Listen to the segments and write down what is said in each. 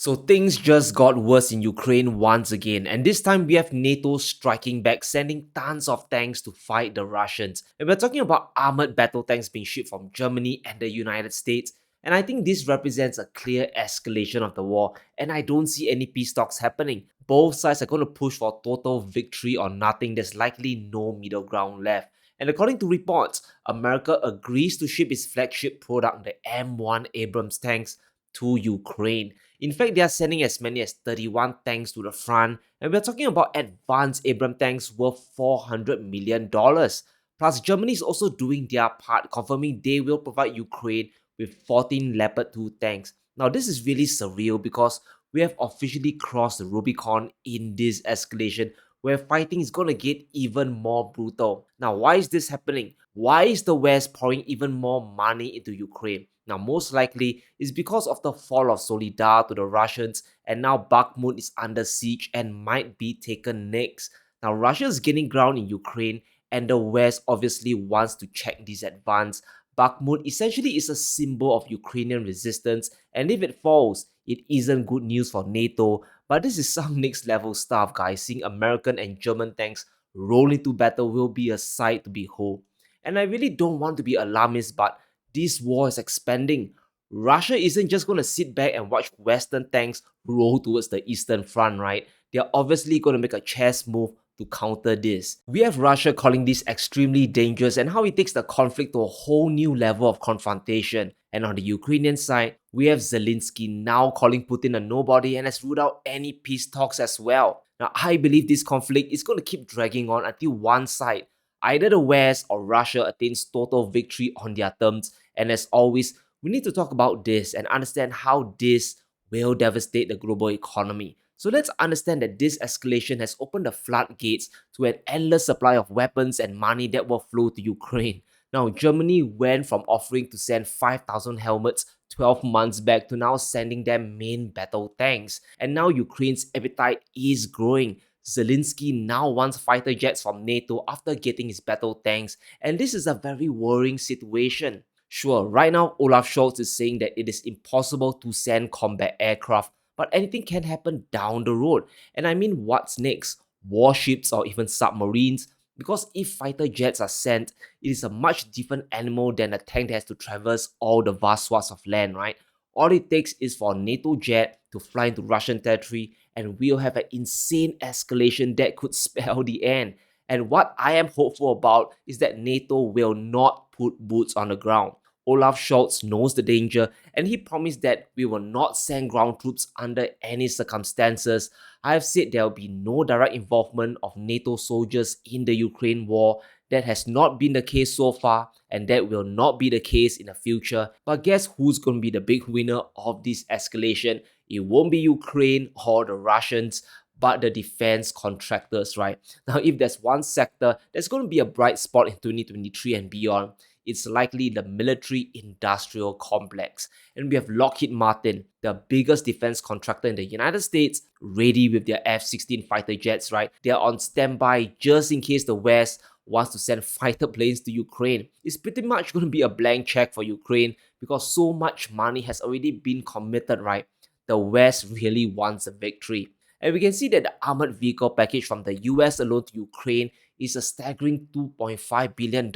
So things just got worse in Ukraine once again, and this time we have NATO striking back, sending tons of tanks to fight the Russians. And we're talking about armored battle tanks being shipped from Germany and the United States. And I think this represents a clear escalation of the war, and I don't see any peace talks happening. Both sides are going to push for total victory or nothing. There's likely no middle ground left. And according to reports, America agrees to ship its flagship product, the M1 Abrams tanks, to Ukraine. In fact, they are sending as many as 31 tanks to the front, and we're talking about advanced Abrams tanks worth $400 million. Plus, Germany is also doing their part, confirming they will provide Ukraine with 14 Leopard 2 tanks. Now, this is really surreal because we have officially crossed the Rubicon in this escalation where fighting is going to get even more brutal. Now, why is this happening? Why is the West pouring even more money into Ukraine? Now, most likely is because of the fall of Solidar to the Russians, and now Bakhmut is under siege and might be taken next. Now, Russia is gaining ground in Ukraine, and the West obviously wants to check this advance. Bakhmut essentially is a symbol of Ukrainian resistance, and if it falls, it isn't good news for NATO. But this is some next level stuff, guys. Seeing American and German tanks roll into battle will be a sight to behold. And I really don't want to be alarmist, but this war is expanding. Russia isn't just going to sit back and watch Western tanks roll towards the Eastern Front, right? They're obviously going to make a chess move to counter this. We have Russia calling this extremely dangerous and how it takes the conflict to a whole new level of confrontation. And on the Ukrainian side, we have Zelensky now calling Putin a nobody and has ruled out any peace talks as well. Now, I believe this conflict is going to keep dragging on until one side, either the West or Russia, attains total victory on their terms. And as always, we need to talk about this and understand how this will devastate the global economy. So let's understand that this escalation has opened the floodgates to an endless supply of weapons and money that will flow to Ukraine. Now, Germany went from offering to send 5,000 helmets 12 months back to now sending them main battle tanks. And now Ukraine's appetite is growing. Zelensky now wants fighter jets from NATO after getting his battle tanks, and this is a very worrying situation. Sure, right now Olaf Scholz is saying that it is impossible to send combat aircraft, but anything can happen down the road. And I mean, what's next? Warships or even submarines? Because if fighter jets are sent, it is a much different animal than a tank that has to traverse all the vast swaths of land, right? All it takes is for a NATO jet to fly into Russian territory, and we'll have an insane escalation that could spell the end. And what I am hopeful about is that NATO will not put boots on the ground. Olaf Scholz knows the danger, and he promised that we will not send ground troops under any circumstances. I have said there will be no direct involvement of NATO soldiers in the Ukraine war. That has not been the case so far, and that will not be the case in the future. But guess who's going to be the big winner of this escalation? It won't be Ukraine or the Russians, but the defense contractors, right? Now, if there's one sector that's going to be a bright spot in 2023 and beyond, it's likely the military industrial complex. And we have Lockheed Martin, the biggest defense contractor in the United States, ready with their F-16 fighter jets, right? They're on standby just in case the West wants to send fighter planes to Ukraine. It's pretty much going to be a blank check for Ukraine because so much money has already been committed, right? The West really wants a victory. And we can see that the armored vehicle package from the US alone to Ukraine is a staggering $2.5 billion,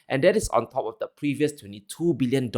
and that is on top of the previous $22 billion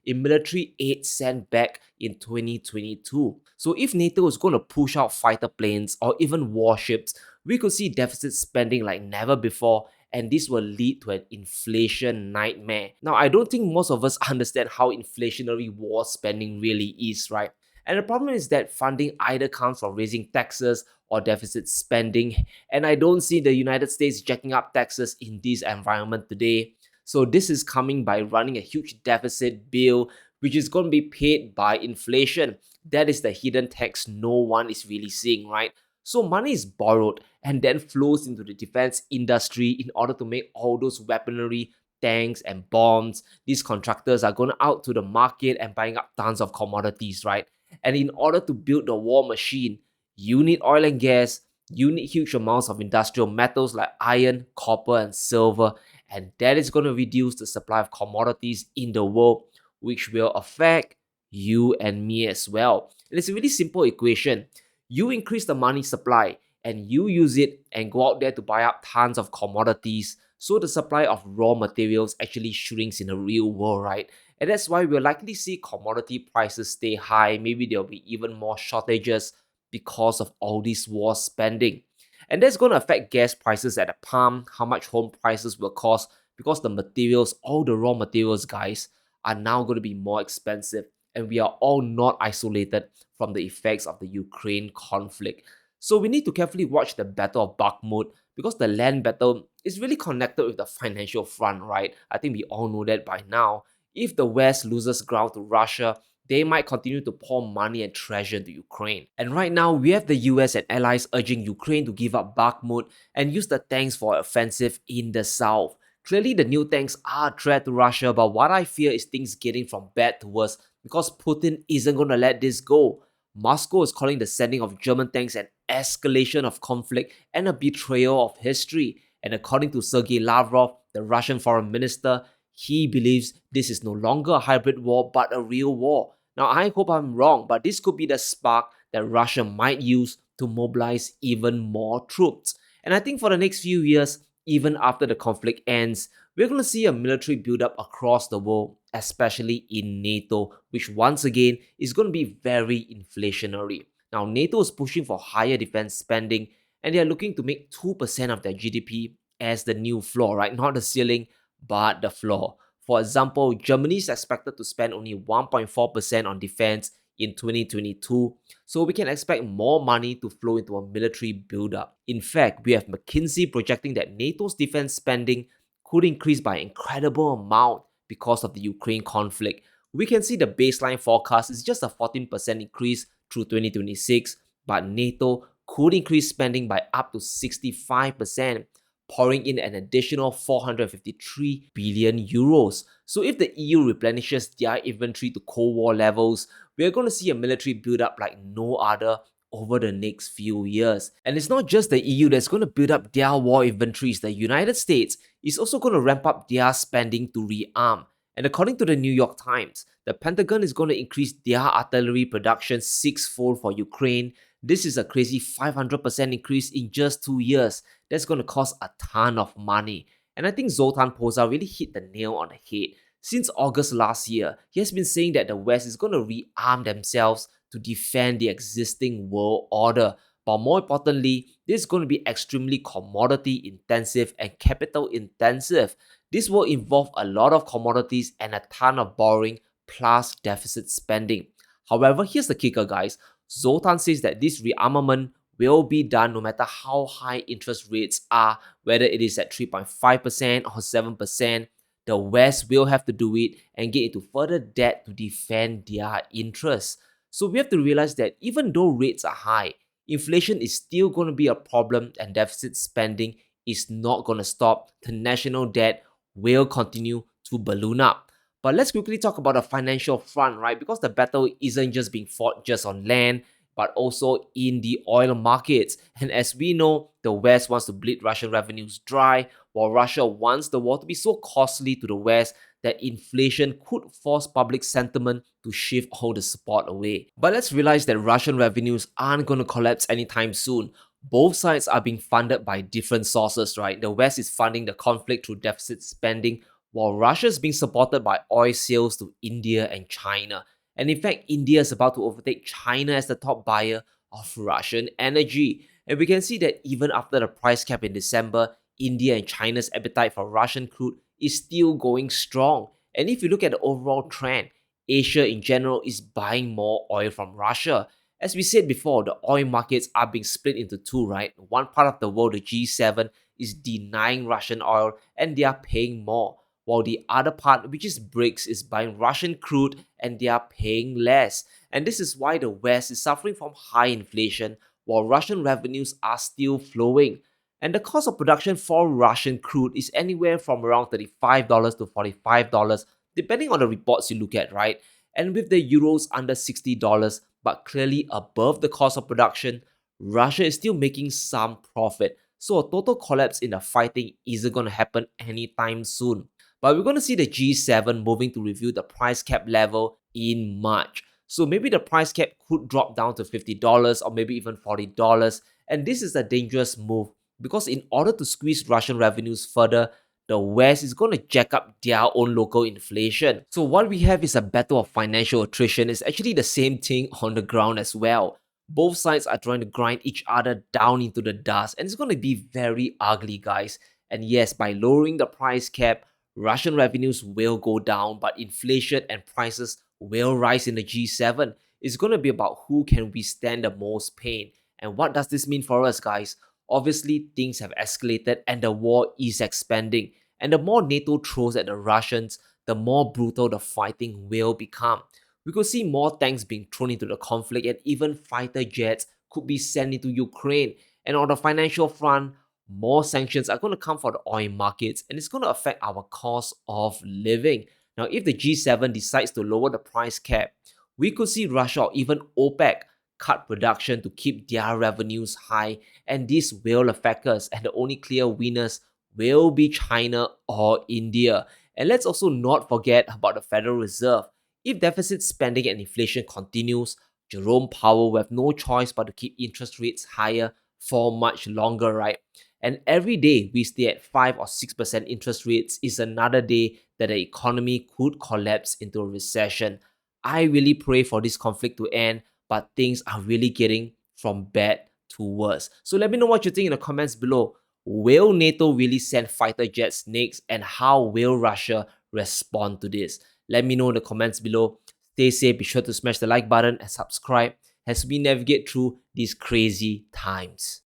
in military aid sent back in 2022. So if NATO is going to push out fighter planes or even warships, we could see deficit spending like never before, and this will lead to an inflation nightmare. Now, I don't think most of us understand how inflationary war spending really is, right? And the problem is that funding either comes from raising taxes or deficit spending, and I don't see the United States jacking up taxes in this environment today. So this is coming by running a huge deficit bill, which is going to be paid by inflation. That is the hidden tax no one is really seeing, right? So money is borrowed and then flows into the defense industry in order to make all those weaponry, tanks and bombs. These contractors are going out to the market and buying up tons of commodities, right? And in order to build the war machine, you need oil and gas, you need huge amounts of industrial metals like iron, copper, and silver, and that is going to reduce the supply of commodities in the world, which will affect you and me as well. And it's a really simple equation. You increase the money supply and you use it and go out there to buy up tons of commodities. So the supply of raw materials actually shrinks in the real world, right? And that's why we'll likely see commodity prices stay high. Maybe there'll be even more shortages because of all this war spending. And that's going to affect gas prices at the pump, how much home prices will cost, because the materials, all the raw materials, guys, are now going to be more expensive. And we are all not isolated from the effects of the Ukraine conflict. So we need to carefully watch the Battle of Bakhmut because the land battle is really connected with the financial front, right? I think we all know that by now. If the West loses ground to Russia, they might continue to pour money and treasure into Ukraine. And right now, we have the US and allies urging Ukraine to give up Bakhmut and use the tanks for offensive in the south. Clearly, the new tanks are a threat to Russia, but what I fear is things getting from bad to worse because Putin isn't going to let this go. Moscow is calling the sending of German tanks an escalation of conflict and a betrayal of history. And according to Sergei Lavrov, the Russian foreign minister, he believes this is no longer a hybrid war but a real war. Now, I hope I'm wrong, but this could be the spark that Russia might use to mobilize even more troops. And I think for the next few years, even after the conflict ends, we're going to see a military buildup across the world, especially in NATO, which once again is going to be very inflationary. Now, NATO is pushing for higher defense spending and they are looking to make 2% of their GDP as the new floor, right? Not the ceiling, but the floor. For example, Germany is expected to spend only 1.4% on defense in 2022, so we can expect more money to flow into a military buildup. In fact, we have McKinsey projecting that NATO's defense spending could increase by an incredible amount because of the Ukraine conflict. We can see the baseline forecast is just a 14% increase through 2026, but NATO could increase spending by up to 65%, pouring in an additional 453 billion euros. So if the EU replenishes their inventory to Cold War levels, we're going to see a military build-up like no other over the next few years. And it's not just the EU that's going to build up their war inventories. The United States is also going to ramp up their spending to rearm. And according to the New York Times, the Pentagon is going to increase their artillery production sixfold for Ukraine. This is a crazy 500% increase in just 2 years. That's going to cost a ton of money. And I think Zoltan Poza really hit the nail on the head. Since August last year, he has been saying that the West is going to rearm themselves to defend the existing world order. But more importantly, this is going to be extremely commodity intensive and capital intensive. This will involve a lot of commodities and a ton of borrowing plus deficit spending. However, here's the kicker, guys. Zoltan says that this rearmament will be done no matter how high interest rates are, whether it is at 3.5% or 7%. The West will have to do it and get into further debt to defend their interests. So we have to realize that even though rates are high, inflation is still going to be a problem and deficit spending is not going to stop. The national debt will continue to balloon up. But let's quickly talk about the financial front, right? Because the battle isn't just being fought just on land, but also in the oil markets. And as we know, the West wants to bleed Russian revenues dry, while Russia wants the war to be so costly to the West that inflation could force public sentiment to shift all the support away. But let's realize that Russian revenues aren't going to collapse anytime soon. Both sides are being funded by different sources, right? The West is funding the conflict through deficit spending, while Russia is being supported by oil sales to India and China. And in fact, India is about to overtake China as the top buyer of Russian energy. And we can see that even after the price cap in December, India and China's appetite for Russian crude is still going strong. And if you look at the overall trend, Asia in general is buying more oil from Russia. As we said before, the oil markets are being split into two, right? One part of the world, the G7, is denying Russian oil and they are paying more, while the other part, which is BRICS, is buying Russian crude and they are paying less. And this is why the West is suffering from high inflation while Russian revenues are still flowing. And the cost of production for Russian crude is anywhere from around $35 to $45, depending on the reports you look at, right? And with the euros under $60, but clearly above the cost of production, Russia is still making some profit. So a total collapse in the fighting isn't going to happen anytime soon. But we're going to see the G7 moving to review the price cap level in March. So maybe the price cap could drop down to $50 or maybe even $40. And this is a dangerous move because in order to squeeze Russian revenues further, the West is going to jack up their own local inflation. So what we have is a battle of financial attrition. It's actually the same thing on the ground as well. Both sides are trying to grind each other down into the dust, and it's going to be very ugly, guys. And yes, by lowering the price cap, Russian revenues will go down, but inflation and prices will rise in the G7. It's going to be about who can withstand the most pain. And what does this mean for us, guys? Obviously, things have escalated and the war is expanding. And the more NATO throws at the Russians, the more brutal the fighting will become. We could see more tanks being thrown into the conflict, and even fighter jets could be sent into Ukraine. And on the financial front, more sanctions are going to come for the oil markets, and it's going to affect our cost of living. Now, if the G7 decides to lower the price cap, we could see Russia or even OPEC cut production to keep their revenues high, and this will affect us. And the only clear winners will be China or India. And let's also not forget about the Federal Reserve. If deficit spending and inflation continues, Jerome Powell will have no choice but to keep interest rates higher for much longer, right? And every day we stay at 5 or 6% interest rates is another day that the economy could collapse into a recession. I really pray for this conflict to end, but things are really getting from bad to worse. So let me know what you think in the comments below. Will NATO really send fighter jets next, and how will Russia respond to this? Let me know in the comments below. Stay safe, be sure to smash the like button and subscribe as we navigate through these crazy times.